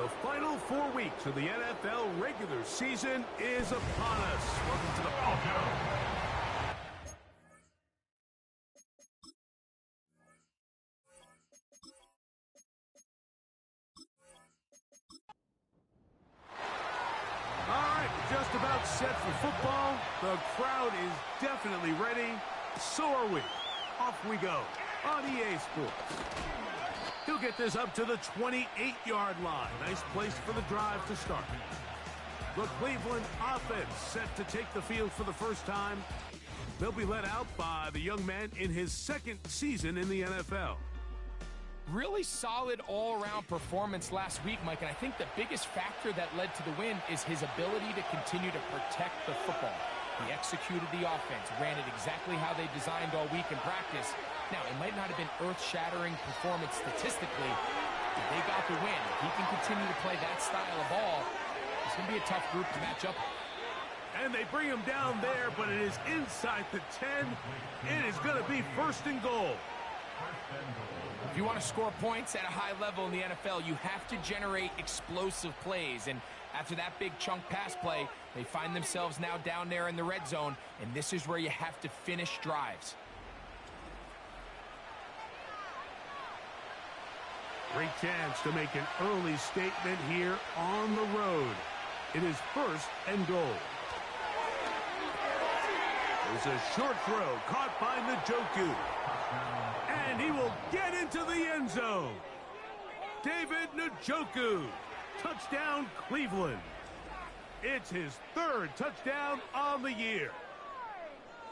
The final 4 weeks of the NFL regular season is upon us. Welcome to the ball show. All right, just about set for football. The crowd is definitely ready. So are we. Off we go on EA Sports. He'll get this up to the 28-yard line. Nice place for the drive to start. The Cleveland offense set to take the field for the first time. They'll be led out by the young man in his second season in the NFL. Really solid all-around performance last week, Mike, and I think the biggest factor that led to the win is his ability to continue to protect the football. He executed the offense, ran it exactly how they designed all week in practice. Now, it might not have been earth-shattering performance statistically, but they got the win. If he can continue to play that style of ball, it's going to be a tough group to match up. And they bring him down there, but it is inside the 10. It is going to be first and goal. If you want to score points at a high level in the NFL, you have to generate explosive plays. And after that big chunk pass play, they find themselves now down there in the red zone, and this is where you have to finish drives. Great chance to make an early statement here on the road. It is first and goal. There's a short throw caught by Njoku. And he will get into the end zone. David Njoku. Touchdown, Cleveland. It's his third touchdown on the year.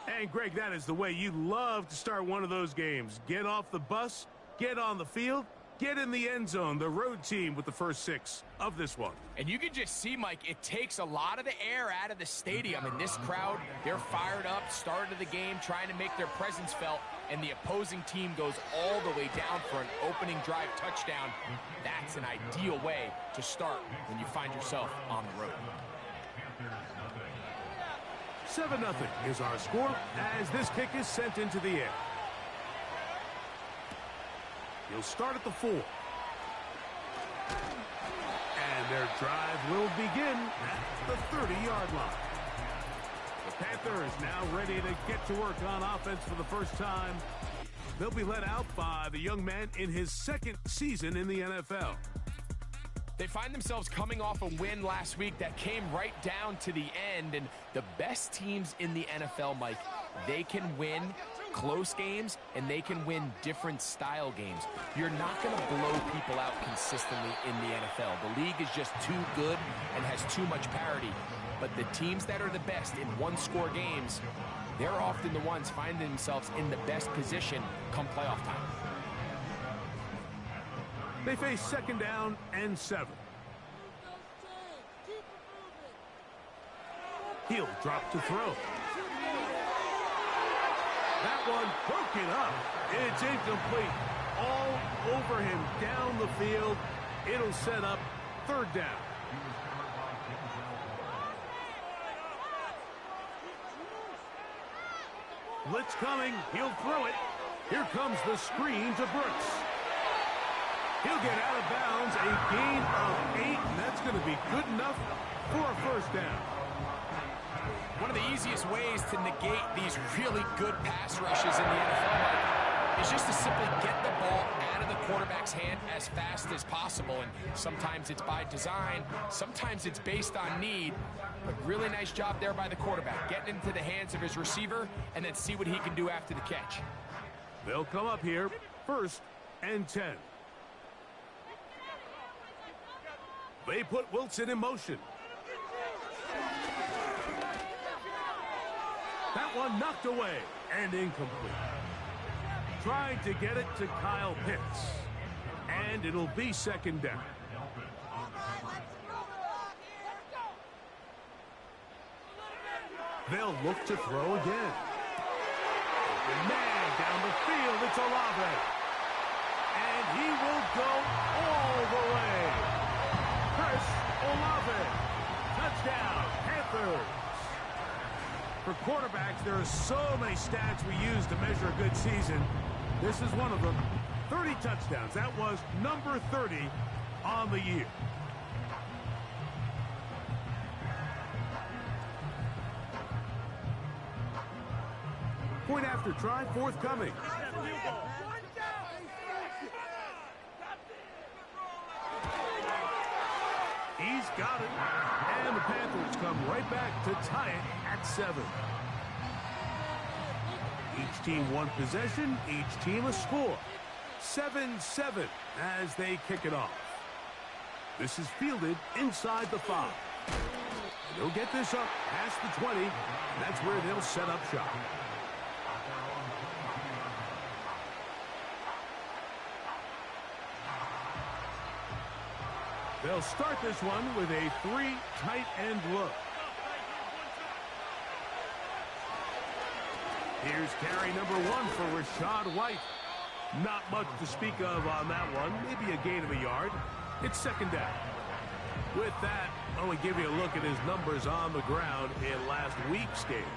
And, Greg, that is the way you love to start one of those games. Get off the bus, get on the field, get in the end zone. The road team with the first 6 of this one. And you can just see, Mike, it takes a lot of the air out of the stadium. And this crowd, they're fired up, start of the game, trying to make their presence felt. And the opposing team goes all the way down for an opening drive touchdown. That's an ideal way to start when you find yourself on the road. 7-0 is our score as this kick is sent into the air. He'll start at the 4. And their drive will begin at the 30-yard line. The Panthers now ready to get to work on offense for the first time. They'll be led out by the young man in his second season in the NFL. They find themselves coming off a win last week that came right down to the end. And the best teams in the NFL, Mike, they can win close games and they can win different style games. You're not going to blow people out consistently in the NFL. The league is just too good and has too much parity. But the teams that are the best in one-score games, they're often the ones finding themselves in the best position come playoff time. They face second down and 7. He'll drop to throw. That one broken up. It's incomplete. All over him down the field. It'll set up third down. Blitz coming. He'll throw it. Here comes the screen to Brooks. He'll get out of bounds. A gain of 8, and that's going to be good enough for a first down. One of the easiest ways to negate these really good pass rushes in the NFL is just to simply get the ball out of the quarterback's hand as fast as possible. And sometimes it's by design, sometimes it's based on need. But really nice job there by the quarterback, getting into the hands of his receiver and then see what he can do after the catch. They'll come up here, first and 10. They put Wilson in motion. That one knocked away and incomplete. Trying to get it to Kyle Pitts. And it'll be second down. They'll look to throw again. Open man down the field. It's Olave. And he will go all the way. Chris Olave. Touchdown, Panthers. For quarterbacks, there are so many stats we use to measure a good season. This is one of them. 30 touchdowns. That was number 30 on the year. Panther try forthcoming. He's got it. And the Panthers come right back to tie it at 7. Each team one possession, each team a score. 7-7 as they kick it off. This is fielded inside the 5. They'll get this up past the 20. And that's where they'll set up shop. They'll start this one with a 3 tight end look. Here's carry number 1 for Rashad White. Not much to speak of on that one. Maybe a gain of a yard. It's second down. With that, I want to give you a look at his numbers on the ground in last week's game.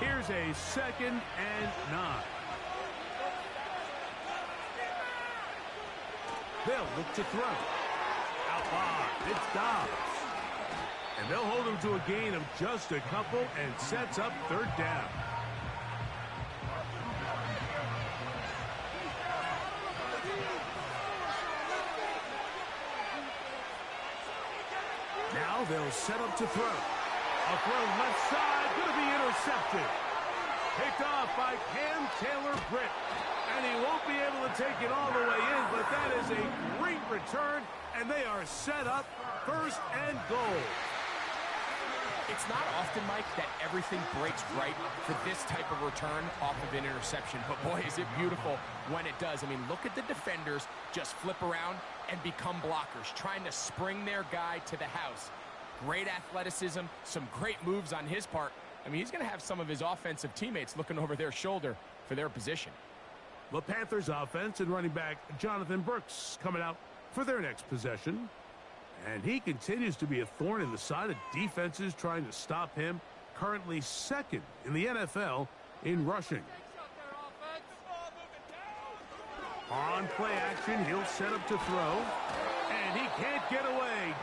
Here's a 2nd and 9. They'll look to throw. Out wide, it's Dobbs. And they'll hold him to a gain of just a couple and sets up 3rd down. Now they'll set up to throw. A throw left side, going to be intercepted. Picked off by Cam Taylor-Britt. And he won't be able to take it all the way in, but that is a great return, and they are set up 1st and goal. It's not often, Mike, that everything breaks right for this type of return off of an interception, but boy, is it beautiful when it does. I mean, look at the defenders just flip around and become blockers, trying to spring their guy to the house. Great athleticism, some great moves on his part. I mean, he's going to have some of his offensive teammates looking over their shoulder for their position. The Panthers offense and running back Jonathan Brooks coming out for their next possession. And he continues to be a thorn in the side of defenses trying to stop him. Currently 2nd in the NFL in rushing. On play action, he'll set up to throw. And he can't get away.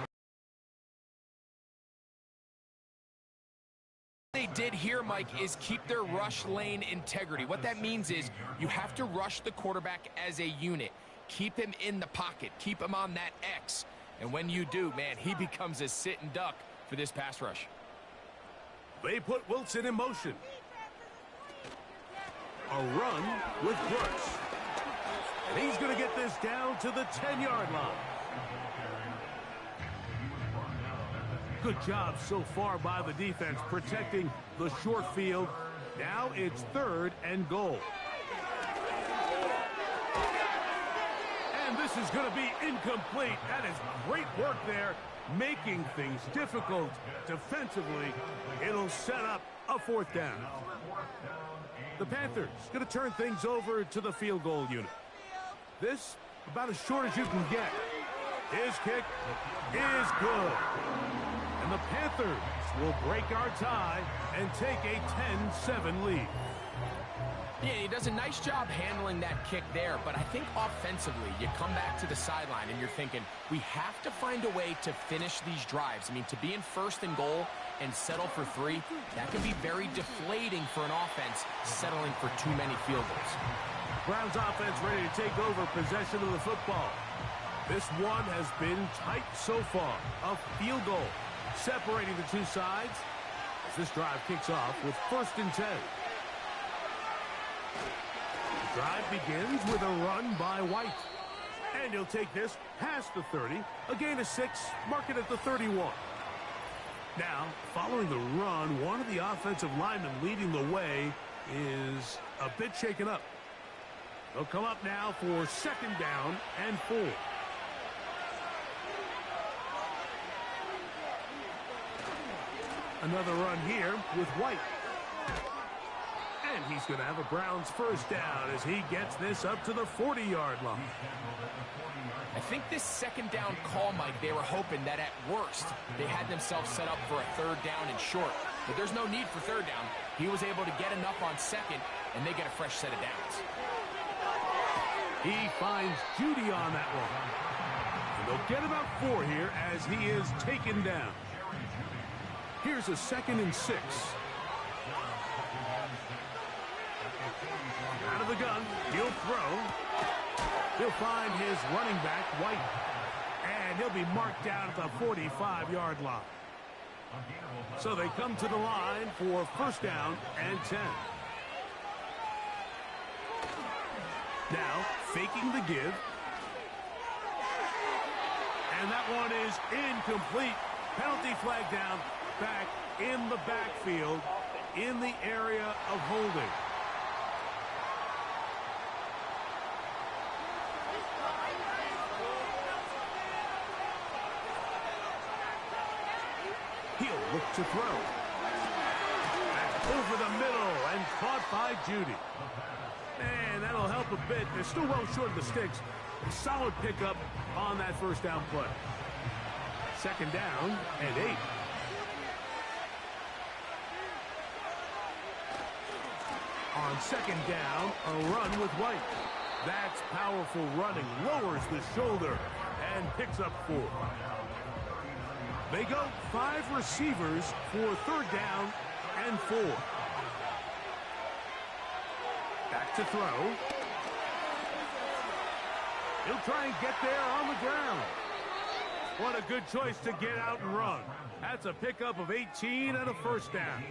They did here, Mike, is keep their rush lane integrity. What that means is you have to rush the quarterback as a unit. Keep him in the pocket. Keep him on that X. And when you do, man, he becomes a sit and duck for this pass rush. They put Wilson in motion. A run with Brooks. And he's going to get this down to the 10-yard line. Good job so far by the defense protecting the short field. Now it's 3rd and goal. And this is going to be incomplete. That is great work there, making things difficult defensively. It'll set up a 4th down. The Panthers going to turn things over to the field goal unit. This about as short as you can get. His kick is good. And the Panthers will break our tie and take a 10-7 lead. Yeah, he does a nice job handling that kick there, but I think offensively, you come back to the sideline and you're thinking, we have to find a way to finish these drives. I mean, to be in 1st and goal and settle for 3, that can be very deflating for an offense settling for too many field goals. Browns offense ready to take over possession of the football. This one has been tight so far. A field goal separating the two sides as this drive kicks off with 1st and 10. The drive begins with a run by White. And he'll take this past the 30, a gain of 6, mark it at the 31. Now, following the run, one of the offensive linemen leading the way is a bit shaken up. They'll come up now for 2nd down and 4. Another run here with White. And he's going to have a Browns 1st down as he gets this up to the 40-yard line. I think this 2nd down call, Mike, they were hoping that at worst they had themselves set up for a 3rd down and short. But there's no need for 3rd down. He was able to get enough on 2nd, and they get a fresh set of downs. He finds Judy on that one. And they'll get about 4 here as he is taken down. Here's a 2nd and 6. the gun. He'll throw. He'll find his running back, White. And he'll be marked down at the 45-yard line. So they come to the line for first down and 10. Now, faking the give. And that one is incomplete. Penalty flag down, back in the backfield, in the area of holding. He'll look to throw. That's over the middle and caught by Judy. And that'll help a bit. They're still well short of the sticks. A solid pickup on that first down play. Second down and 8. On second down, a run with White. That's powerful running. Lowers the shoulder and picks up 4. They go 5 receivers for third down and 4. Back to throw. He'll try and get there on the ground. What a good choice to get out and run. That's a pickup of 18 and a first down.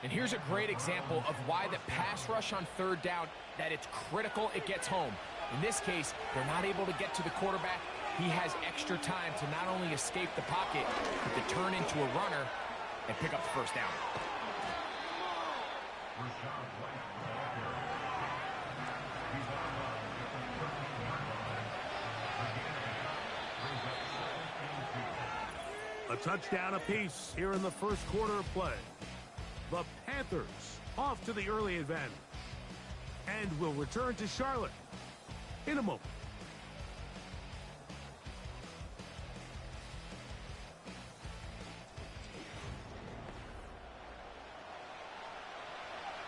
And here's a great example of why the pass rush on third down, that it's critical it gets home. In this case, they're not able to get to the quarterback. He has extra time to not only escape the pocket, but to turn into a runner and pick up the first down. A touchdown apiece here in the first quarter of play. The Panthers off to the early advantage. And will return to Charlotte in a moment.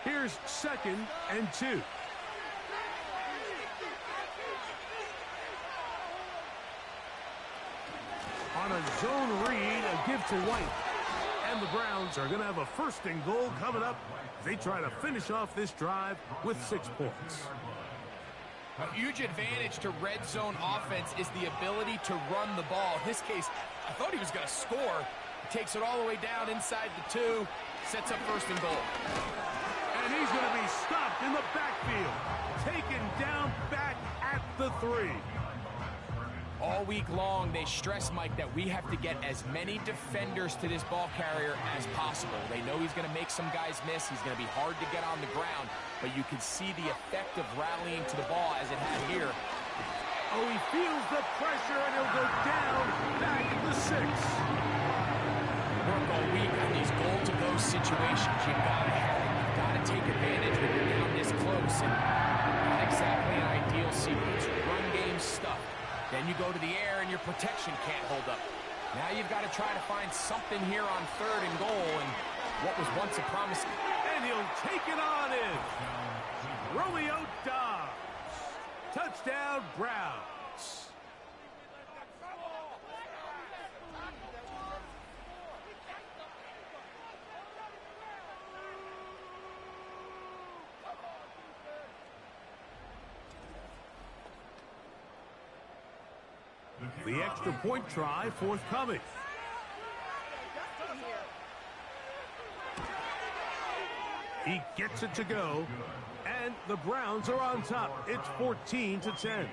Here's second and 2. On a zone read, a give to White. And the Browns are going to have a first and goal coming up. They try to finish off this drive with 6 points. A huge advantage to red zone offense is the ability to run the ball. In this case, I thought he was going to score. He takes it all the way down inside the 2, sets up first and goal. And he's going to be stopped in the backfield. Taken down back at the 3. All week long, they stress, Mike, that we have to get as many defenders to this ball carrier as possible. They know he's going to make some guys miss. He's going to be hard to get on the ground, but you can see the effect of rallying to the ball as it had here. Oh, he feels the pressure, and he'll go down back in the 6. Work all week on these goal-to-go situations. You've got to have it. You've got to take advantage when you're down this close, and not exactly an ideal sequence. Run game stuff. Then you go to the air and your protection can't hold up. Now you've got to try to find something here on third and goal, and what was once a promising. And he'll take it on in. Romeo Dobbs. Touchdown, Browns. The extra point try forthcoming. He gets it to go, and the Browns are on top. It's 14-10.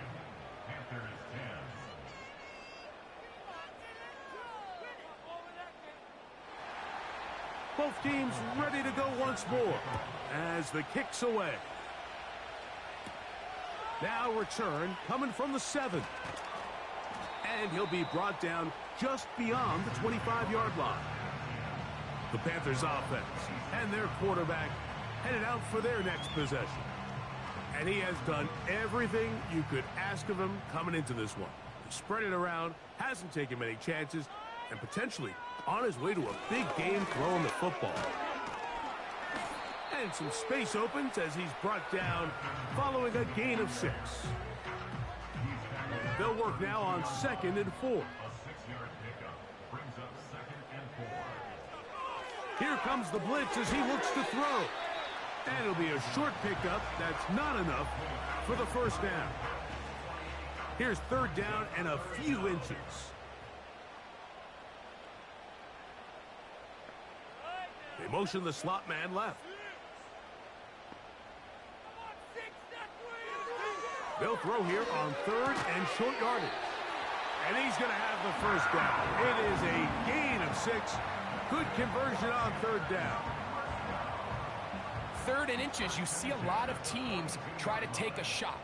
Both teams ready to go once more as the kick's away. Now return coming from the 7. And he'll be brought down just beyond the 25-yard line. The Panthers offense and their quarterback headed out for their next possession. And he has done everything you could ask of him coming into this one. He spread it around, hasn't taken many chances, and potentially on his way to a big game throwing the football. And some space opens as he's brought down following a gain of 6. They'll work now on 2nd and 4. Here comes the blitz as he looks to throw. And it'll be a short pickup. That's not enough for the first down. Here's third down and a few inches. They motion the slot man left. They'll throw here on third and short yardage. And he's going to have the first down. It is a gain of 6. Good conversion on third down. Third and inches, you see a lot of teams try to take a shot.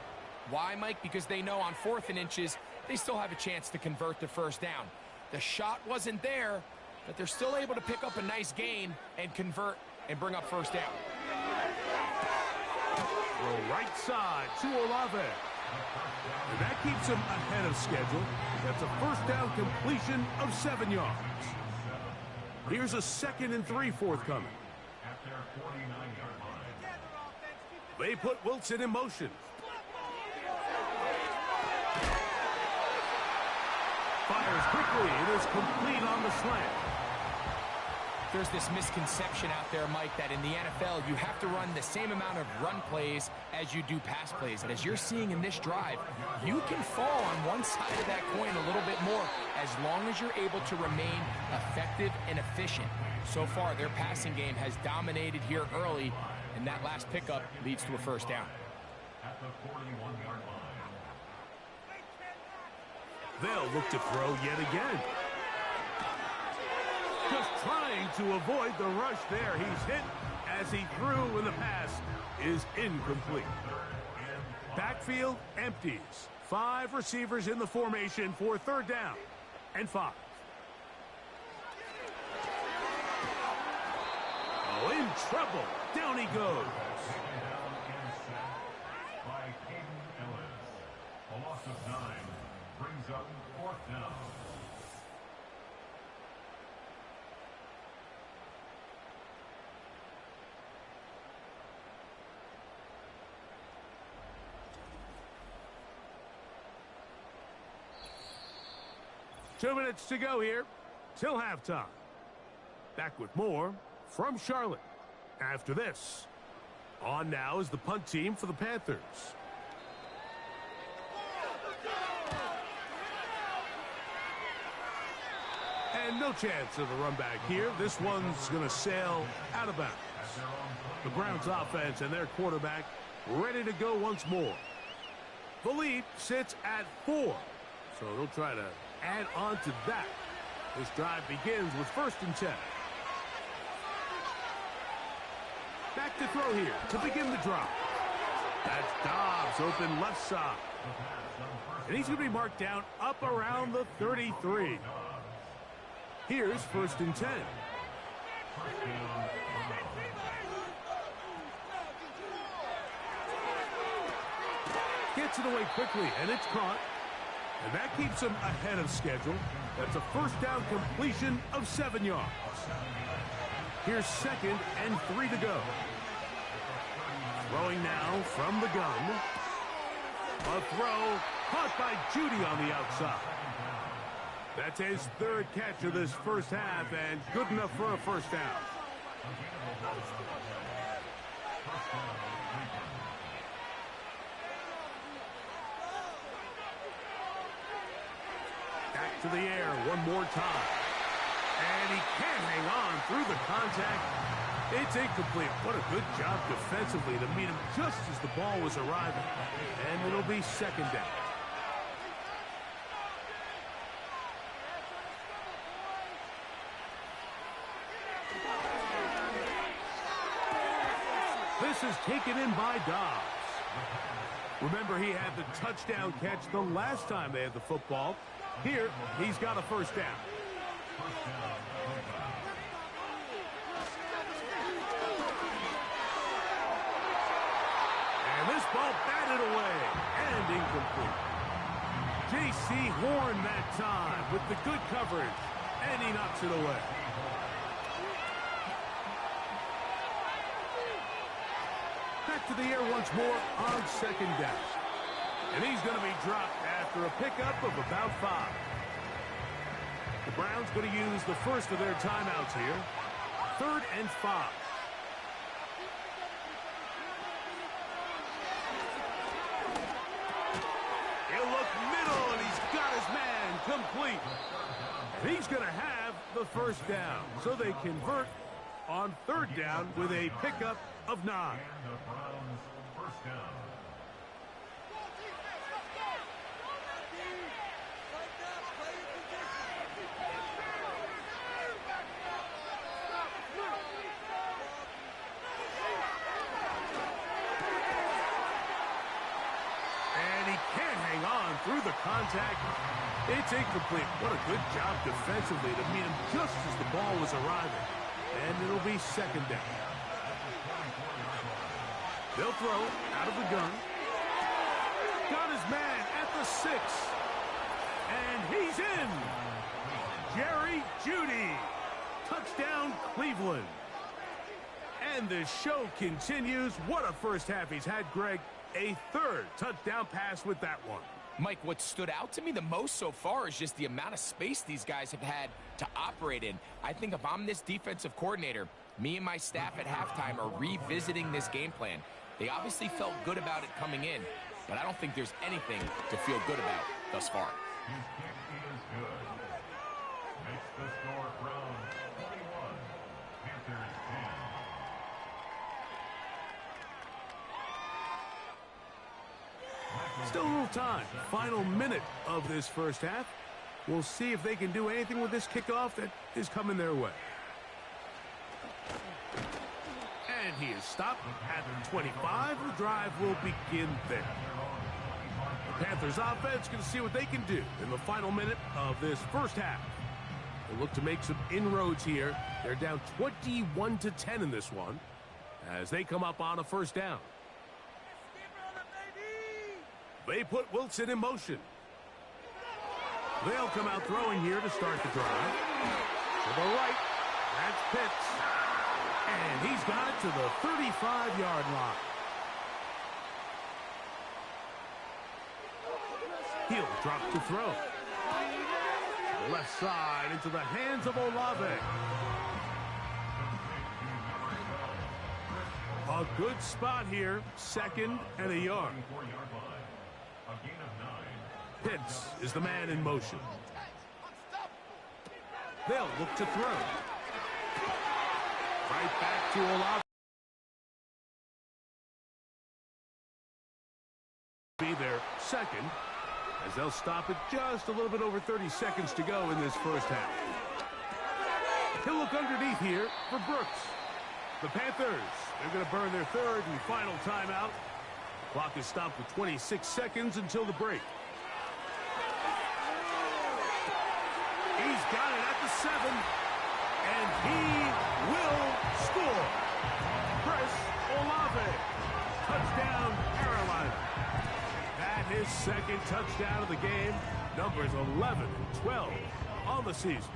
Why, Mike? Because they know on 4th and inches, they still have a chance to convert the first down. The shot wasn't there, but they're still able to pick up a nice gain and convert and bring up first down. Throw right side to Olave. And that keeps him ahead of schedule. That's a first down completion of 7 yards. Here's a 2nd and 3 forthcoming. They put Wilson in motion. Fires quickly. It is complete on the slant. There's this misconception out there, Mike, that in the NFL, you have to run the same amount of run plays as you do pass plays. And as you're seeing in this drive, you can fall on one side of that coin a little bit more as long as you're able to remain effective and efficient. So far, their passing game has dominated here early, and that last pickup leads to a first down. At the 41-yard line. They'll look to throw yet again. Just trying to avoid the rush there. He's hit as he threw, and the pass is incomplete. Backfield empties. 5 receivers in the formation for third down and 5. Oh, in trouble. Down he goes. By Caden Ellis. A loss of 9 brings up 4th down. Two minutes to go here till halftime. Back with more from Charlotte. After this, on now is the punt team for the Panthers. And no chance of a run back here. This one's going to sail out of bounds. The Browns offense and their quarterback ready to go once more. The lead sits at 4, so they'll try to add on to that. This drive begins with 1st and 10. Back to throw here to begin the drive. That's Dobbs open left side. And he's going to be marked down up around the 33. Here's 1st and 10. Gets it away quickly, and it's caught. And that keeps him ahead of schedule. That's a first down completion of 7 yards. Here's 2nd and 3 to go. Throwing now from the gun. A throw caught by Judy on the outside. That's his 3rd catch of this first half, and good enough for a first down. Back to the air one more time. And he can't hang on through the contact. It's incomplete. What a good job defensively to meet him just as the ball was arriving. And it'll be 2nd down. This is taken in by Dobbs. Remember, he had the touchdown catch the last time they had the football. Here, he's got a first down. And this ball batted away and incomplete. J.C. Horn that time with the good coverage, and he knocks it away. Back to the air once more on 2nd down. And he's going to be dropped after a pickup of about 5. The Browns going to use the first of their timeouts here. 3rd and 5. He's going to have the first down, so they convert on third down with a pickup of 9. And the Browns first down. And he can't hang on through the contact. It's incomplete. What a good job defensively to meet him just as the ball was arriving. And it'll be second down. They'll throw out of the gun. Got his man at the 6. And he's in. Jerry Jeudy. Touchdown, Cleveland. And the show continues. What a first half he's had, Greg. A third touchdown pass with that one. Mike, what stood out to me the most so far is just the amount of space these guys have had to operate in. I think if I'm this defensive coordinator, me and my staff at halftime are revisiting this game plan. They obviously felt good about it coming in, but I don't think there's anything to feel good about thus far. His kick is good. Makes the score Browns 21, Panthers 10. Still a little time. Final minute of this first half. We'll see if they can do anything with this kickoff that is coming their way. And he is stopped at the 25. The drive will begin there. The Panthers offense can see what they can do in the final minute of this first half. They look to make some inroads here. They're down 21-10 in this one as they come up on a first down. They put Wilson in motion. They'll come out throwing here to start the drive. To the right, that's Pitts. And he's got it to the 35-yard line. He'll drop to throw. Left side into the hands of Olave. A good spot here, 2nd and a yard. Pitts is the man in motion. They'll look to throw. Right back to Olave. Be their 2nd, as they'll stop it just a little bit over 30 seconds to go in this first half. He'll look underneath here for Brooks. The Panthers, they're going to burn their 3rd and final timeout. The clock is stopped with 26 seconds until the break. He's got it at the 7, and he will score. Chris Olave, touchdown, Carolina. That his 2nd touchdown of the game, numbers 11 and 12 on the season.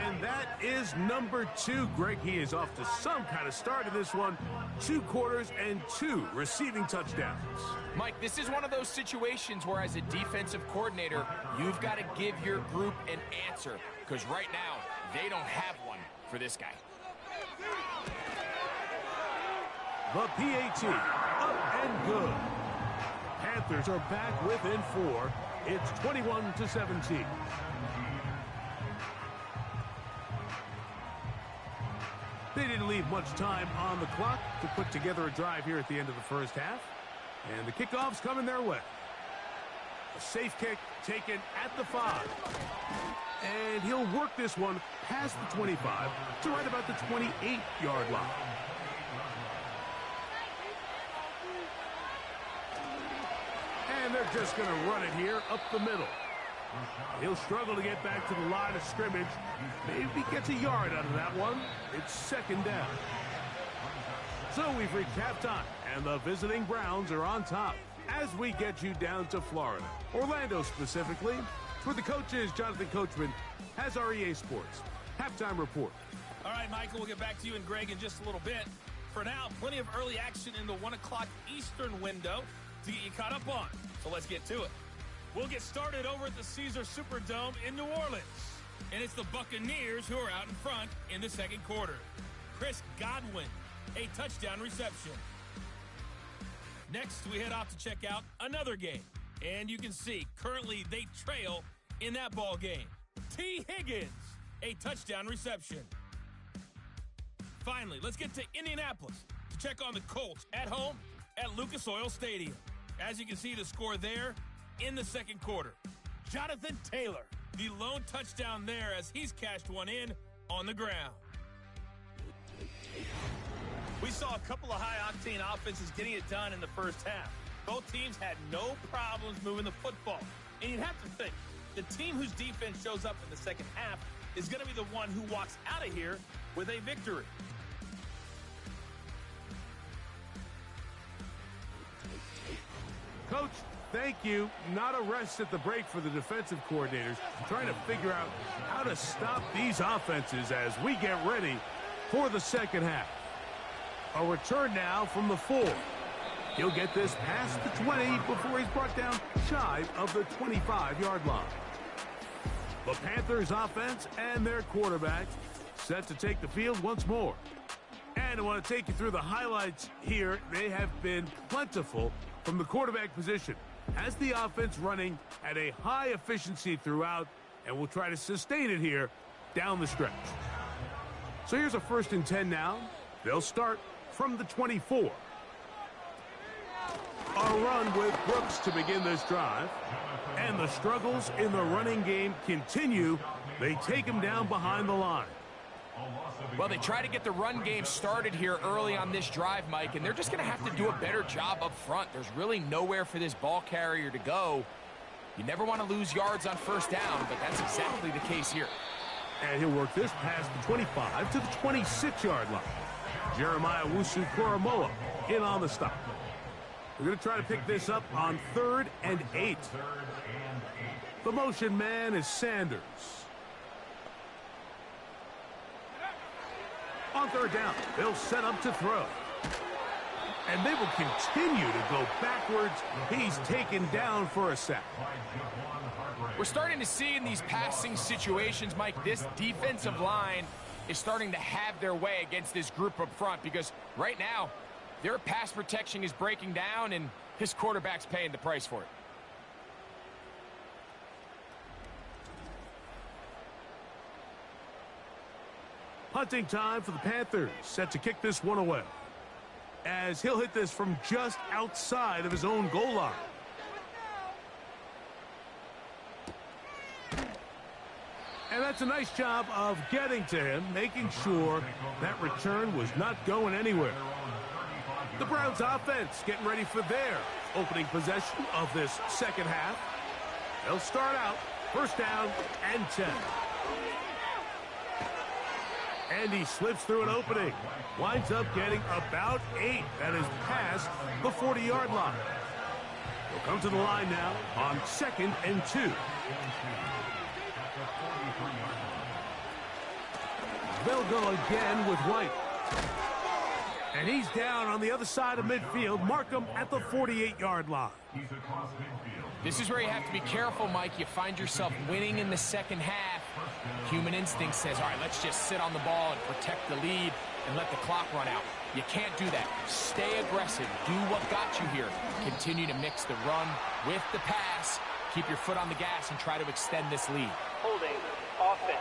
And that is number 2, Greg. He is off to some kind of start in this one. 2 quarters and 2 receiving touchdowns. Mike, this is one of those situations where as a defensive coordinator, you've got to give your group an answer. Because right now, they don't have one for this guy. The PAT, up and good. Panthers are back within 4. It's 21-17. They didn't leave much time on the clock to put together a drive here at the end of the first half. And the kickoff's coming their way. A safe kick taken at the 5. And he'll work this one past the 25 to right about the 28-yard line. And they're just going to run it here up the middle. He'll struggle to get back to the line of scrimmage. Maybe gets a yard out of that one. It's 2nd down. So we've reached halftime, and the visiting Browns are on top as we get you down to Florida. Orlando specifically. For the coaches, Jonathan Coachman has our EA Sports halftime report. All right, Michael, we'll get back to you and Greg in just a little bit. For now, plenty of early action in the 1 o'clock Eastern window to get you caught up on. So let's get to it. We'll get started over at the Caesars Superdome in New Orleans. And it's the Buccaneers who are out in front in the 2nd quarter. Chris Godwin, a touchdown reception. Next, we head off to check out another game. And you can see, currently they trail in that ball game. T. Higgins, a touchdown reception. Finally, let's get to Indianapolis to check on the Colts at home at Lucas Oil Stadium. As you can see, the score there in the second quarter. Jonathan Taylor, the lone touchdown there as he's cashed one in on the ground. We saw a couple of high-octane offenses getting it done in the first half. Both teams had no problems moving the football. And you'd have to think, the team whose defense shows up in the second half is going to be the one who walks out of here with a victory. Coach, thank you. Not a rest at the break for the defensive coordinators, trying to figure out how to stop these offenses as we get ready for the second half. A return now from the 4. He'll get this past the 20 before he's brought down shy of the 25-yard line. The Panthers offense and their quarterback set to take the field once more. And I want to take you through the highlights here. They have been plentiful from the quarterback position. Has the offense running at a high efficiency throughout, and we'll try to sustain it here down the stretch. So here's a 1st and 10 now. They'll start from the 24. A run with Brooks to begin this drive. And the struggles in the running game continue. They take him down behind the line. Well, they try to get the run game started here early on this drive, Mike, and they're just going to have to do a better job up front. There's really nowhere for this ball carrier to go. You never want to lose yards on 1st down, but that's exactly the case here. And he'll work this past the 25 to the 26-yard line. Jeremiah Wusu-Koromoa in on the stop. We're going to try to pick this up on 3rd and 8. The motion man is Sanders. On 3rd down, they'll set up to throw. And they will continue to go backwards. He's taken down for a sack. We're starting to see in these passing situations, Mike, this defensive line is starting to have their way against this group up front because right now, their pass protection is breaking down and his quarterback's paying the price for it. Punting time for the Panthers, set to kick this one away. As he'll hit this from just outside of his own goal line. And that's a nice job of getting to him, making sure that return was not going anywhere. The Browns offense getting ready for their opening possession of this second half. They'll start out 1st down and 10. And he slips through an opening. Winds up getting about 8. That is past the 40-yard line. He'll come to the line now on 2nd and 2. They'll go again with White. And he's down on the other side of midfield. Mark him at the 48-yard line. This is where you have to be careful, Mike. You find yourself winning in the second half. Human instinct says, all right, let's just sit on the ball and protect the lead and let the clock run out. You can't do that. Stay aggressive. Do what got you here. Continue to mix the run with the pass. Keep your foot on the gas and try to extend this lead. Holding offense.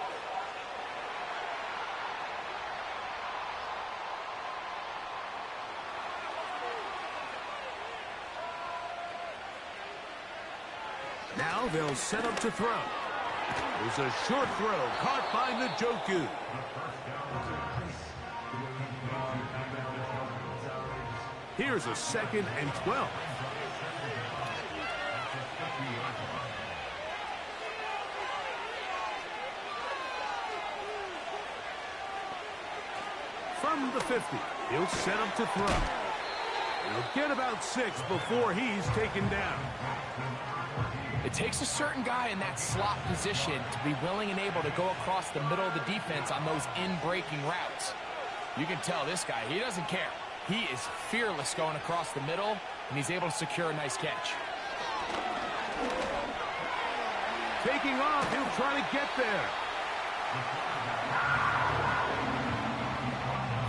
Now they'll set up to throw. There's a short throw caught by Njoku. Here's a 2nd and 12. From the 50, he'll set up to throw. He'll get about 6 before he's taken down. It takes a certain guy in that slot position to be willing and able to go across the middle of the defense on those in-breaking routes. You can tell this guy, he doesn't care. He is fearless going across the middle, and he's able to secure a nice catch. Taking off, he'll try to get there.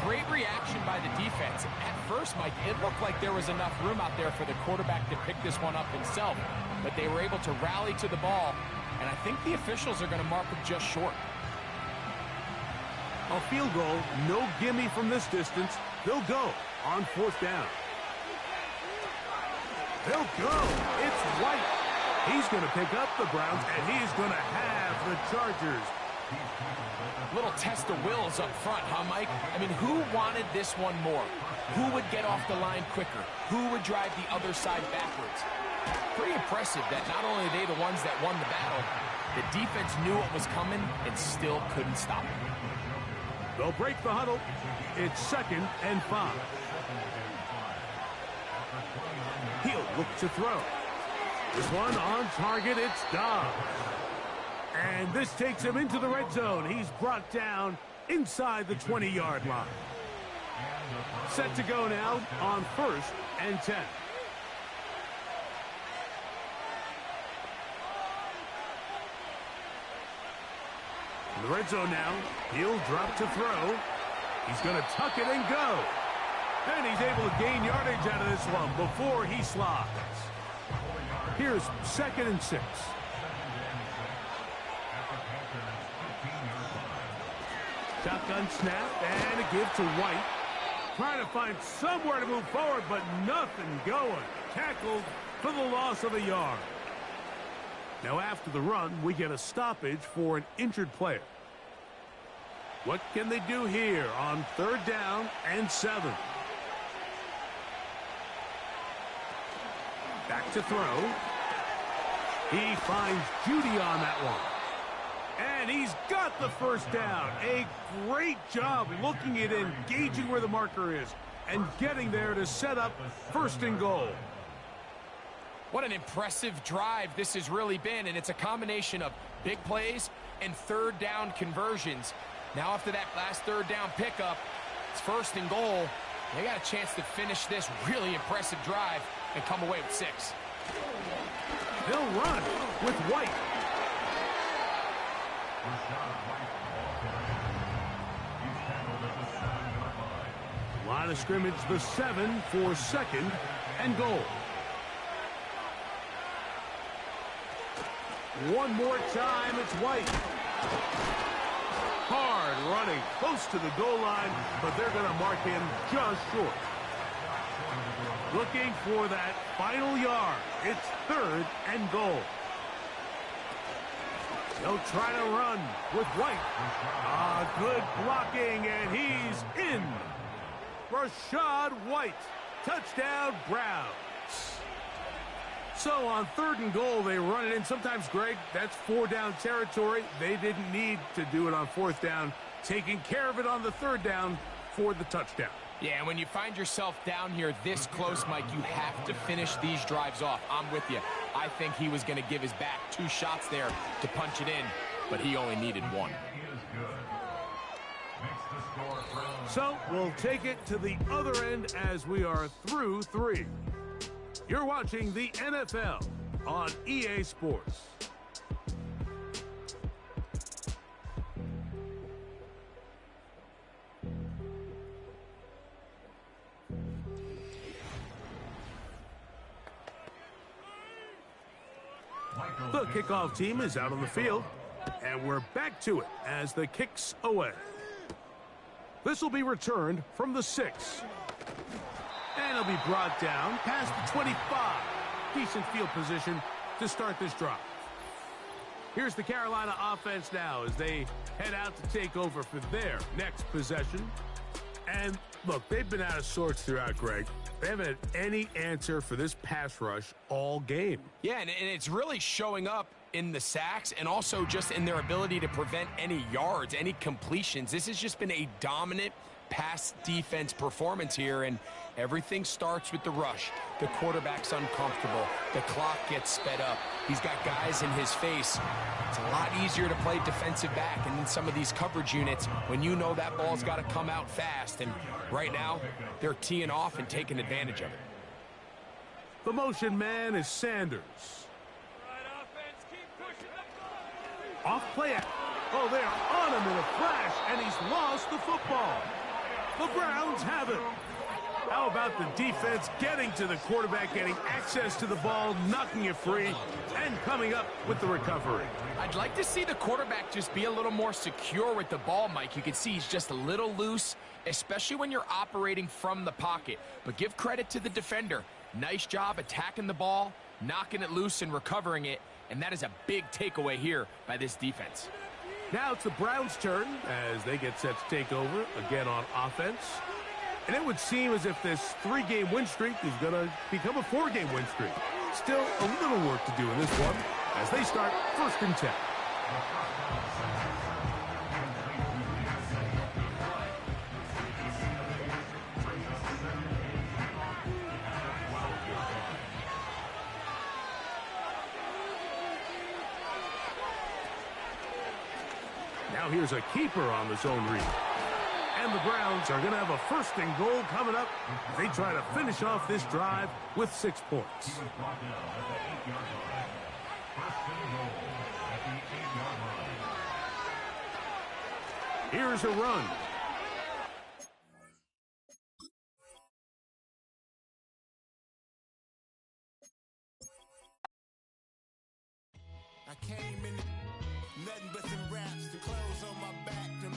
Great reaction by the defense. At first, Mike, it looked like there was enough room out there for the quarterback to pick this one up himself, but they were able to rally to the ball and I think the officials are going to mark it just short. A field goal, no gimme from this distance. They'll go on 4th down. They'll go. It's White. He's going to pick up the Browns, and he's going to have the Chargers. Little test of wills up front, huh, Mike? I mean, who wanted this one more? Who would get off the line quicker? Who would drive the other side backwards? Pretty impressive that not only are they the ones that won the battle, the defense knew what was coming and still couldn't stop it. They'll break the huddle. It's 2nd and 5. He'll look to throw. This one on target. It's Dobbs. And this takes him into the red zone. He's brought down inside the 20-yard line. Set to go now on 1st and 10. In the red zone now, he'll drop to throw. He's going to tuck it and go. And he's able to gain yardage out of this one before he slides. Here's 2nd and 6. Shotgun snap and a give to White. Trying to find somewhere to move forward, but nothing going. Tackled for the loss of a yard. Now after the run, we get a stoppage for an injured player. What can they do here on 3rd down and 7? Back to throw. He finds Judy on that one. And he's got the 1st down. A great job looking at it, gauging where the marker is, and getting there to set up 1st and goal. What an impressive drive this has really been, and it's a combination of big plays and 3rd down conversions. Now after that last 3rd down pickup, it's 1st and goal. They got a chance to finish this really impressive drive and come away with 6. They'll run with White. Line of scrimmage, the 7 for 2nd and goal. One more time, it's White. Hard running, close to the goal line, but they're going to mark him just short. Looking for that final yard. It's 3rd and goal. They'll try to run with White. Good blocking, and he's in. Rashad White. Touchdown, Browns. So on 3rd and goal, they run it in. Sometimes, Greg, that's 4-down territory. They didn't need to do it on 4th down. Taking care of it on the 3rd down for the touchdown. Yeah, when you find yourself down here this close, Mike, you have to finish these drives off. I'm with you. I think he was going to give his back 2 shots there to punch it in, but he only needed 1. So we'll take it to the other end as we are through 3. You're watching the NFL on EA Sports. The kickoff team is out on the field, and we're back to it as the kick's away. This will be returned from the 6. And it'll be brought down past the 25. Decent field position to start this drive. Here's the Carolina offense now as they head out to take over for their next possession. And look, they've been out of sorts throughout, Greg. They haven't had any answer for this pass rush all game. Yeah, and it's really showing up in the sacks and also just in their ability to prevent any yards, any completions. This has just been a dominant pass defense performance here, and everything starts with the rush. The quarterback's uncomfortable. The clock gets sped up. He's got guys in his face. It's a lot easier to play defensive back, and in some of these coverage units, when you know that ball's got to come out fast, and right now, they're teeing off and taking advantage of it. The motion man is Sanders. Off play. Oh, they're on him in a flash, and he's lost the football. The Browns have it. How about the defense getting to the quarterback, getting access to the ball, knocking it free, and coming up with the recovery? I'd like to see the quarterback just be a little more secure with the ball, Mike. You can see he's just a little loose, especially when you're operating from the pocket. But give credit to the defender. Nice job attacking the ball, knocking it loose and recovering it, and that is a big takeaway here by this defense. Now it's the Browns' turn as they get set to take over again on offense. And it would seem as if this 3-game win streak is going to become a 4-game win streak. Still a little work to do in this one as they start 1st and 10. Now here's a keeper on the zone read. And the Browns are going to have a 1st and goal coming up. They try to finish off this drive with 6 points. Here's a run. I came in nothing but them raps, the clothes on my back, them